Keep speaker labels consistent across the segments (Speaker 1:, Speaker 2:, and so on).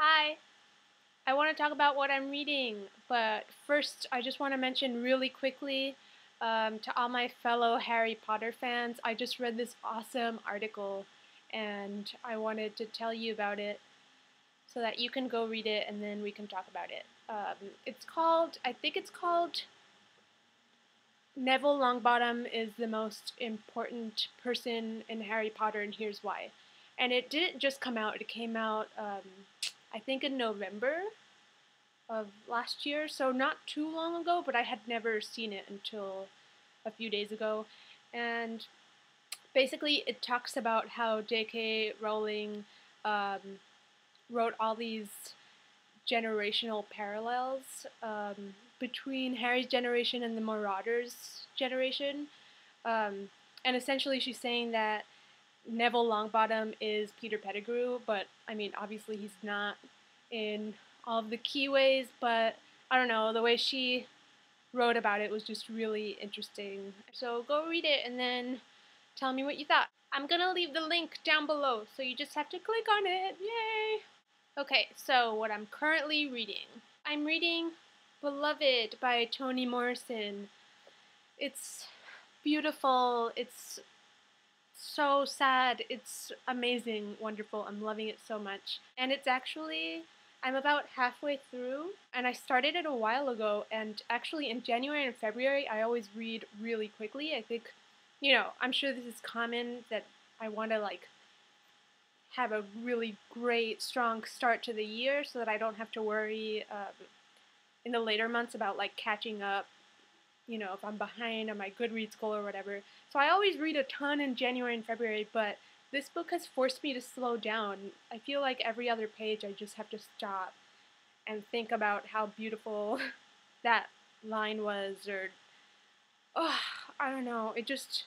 Speaker 1: Hi! I want to talk about what I'm reading, but first I just want to mention really quickly to all my fellow Harry Potter fans, I just read this awesome article and I wanted to tell you about it so that you can go read it and then we can talk about it. I think it's called Neville Longbottom is the most important person in Harry Potter and here's why. And it didn't just come out, it came out I think in November of last year, so not too long ago, but I had never seen it until a few days ago. And basically, it talks about how J.K. Rowling um, wrote all these generational parallels between Harry's generation and the Marauders' generation. And essentially, she's saying that Neville Longbottom is Peter Pettigrew, but I mean, obviously, he's not in all of the key ways, but I don't know, the way she wrote about it was just really interesting. So go read it and then tell me what you thought. I'm gonna leave the link down below, so you just have to click on it. Yay! Okay, so what I'm currently reading. I'm reading Beloved by Toni Morrison. It's beautiful, it's so sad, it's amazing, wonderful, I'm loving it so much. And it's actually, I'm about halfway through, and I started it a while ago, and actually in January and February I always read really quickly. I think, I'm sure this is common that I want to have a really great, strong start to the year so that I don't have to worry in the later months about catching up, if I'm behind on my Goodreads goal or whatever. So I always read a ton in January and February, but this book has forced me to slow down. I feel like every other page I just have to stop and think about how beautiful that line was, or, oh, I don't know, it just,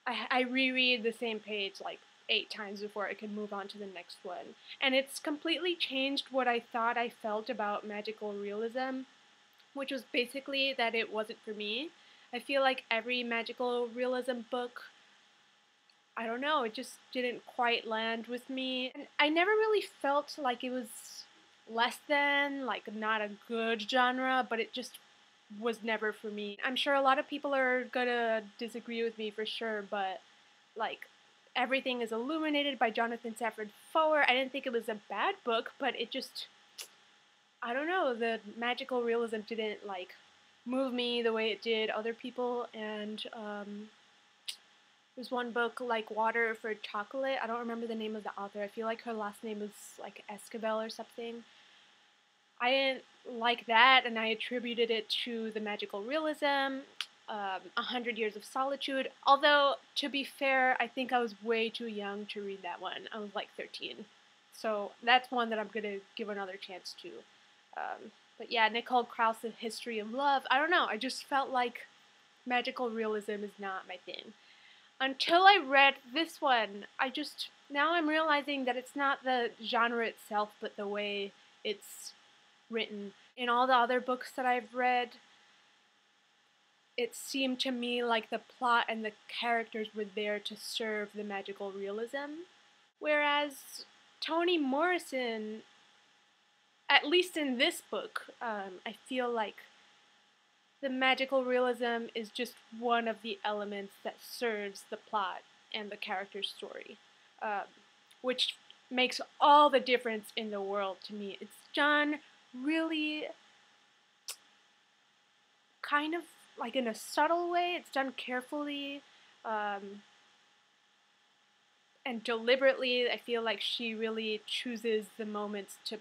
Speaker 1: I reread the same page like 8 times before I can move on to the next one. And it's completely changed what I thought I felt about magical realism, which was basically that it wasn't for me. I feel like every magical realism book, I don't know, it just didn't quite land with me. And I never really felt like it was less than, not a good genre, but it just was never for me. I'm sure a lot of people are gonna disagree with me for sure, but Everything is Illuminated by Jonathan Safran Foer, I didn't think it was a bad book, but it just, I don't know, the magical realism didn't move me the way it did other people. And there's one book like Water for Chocolate. I don't remember the name of the author. I feel like her last name was Esquivel or something. I didn't like that, and I attributed it to the magical realism. 100 Years of Solitude. Although, to be fair, I think I was way too young to read that one. I was 13. So that's one that I'm going to give another chance to. But yeah, Nicole Krause's History of Love. I don't know, I just felt like magical realism is not my thing. Until I read this one, now I'm realizing that it's not the genre itself, but the way it's written. In all the other books that I've read, it seemed to me like the plot and the characters were there to serve the magical realism. Whereas Toni Morrison, at least in this book, I feel like the magical realism is just one of the elements that serves the plot and the character's story, which makes all the difference in the world to me. It's done really kind of in a subtle way. It's done carefully and deliberately. I feel like she really chooses the moments to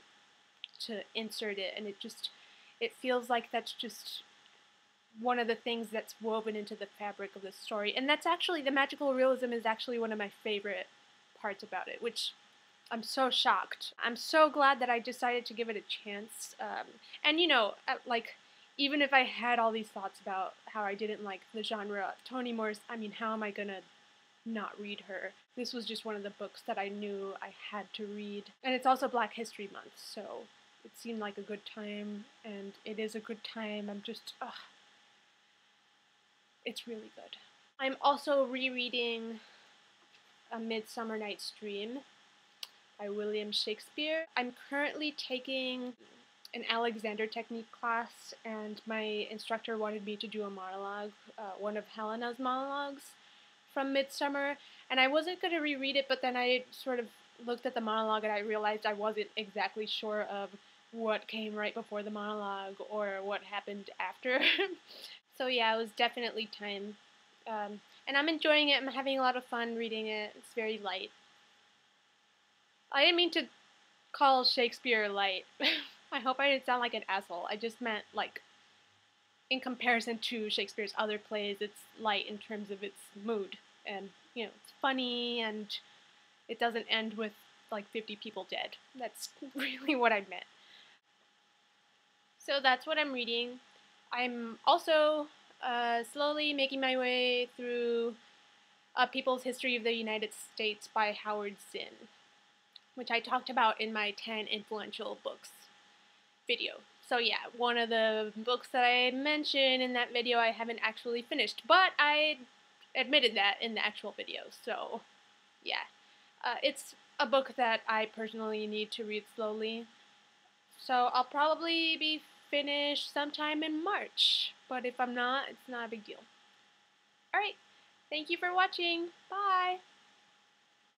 Speaker 1: insert it, and it feels like that's just one of the things that's woven into the fabric of the story. And that's actually, the magical realism is actually one of my favorite parts about it, which I'm so shocked. I'm so glad that I decided to give it a chance. And even if I had all these thoughts about how I didn't like the genre, Toni Morrison, I mean, how am I gonna not read her? This was just one of the books that I knew I had to read. And it's also Black History Month, so it seemed like a good time, and it is a good time. It's really good. I'm also rereading A Midsummer Night's Dream by William Shakespeare. I'm currently taking an Alexander technique class, and my instructor wanted me to do a monologue, one of Helena's monologues from Midsummer, and I wasn't going to reread it, but then I sort of looked at the monologue and I realized I wasn't exactly sure of what came right before the monologue or what happened after. So yeah, it was definitely time. And I'm enjoying it. I'm having a lot of fun reading it. It's very light. I didn't mean to call Shakespeare light. I hope I didn't sound like an asshole. I just meant, like, in comparison to Shakespeare's other plays, it's light in terms of its mood. And, it's funny and it doesn't end with, like, 50 people dead. That's really what I meant. So that's what I'm reading. I'm also slowly making my way through People's History of the United States by Howard Zinn, which I talked about in my 10 influential books video. So yeah, one of the books that I mentioned in that video I haven't actually finished, but I admitted that in the actual video, so yeah. It's a book that I personally need to read slowly, so I'll probably be finished sometime in March, but if I'm not, it's not a big deal. Alright, thank you for watching. Bye!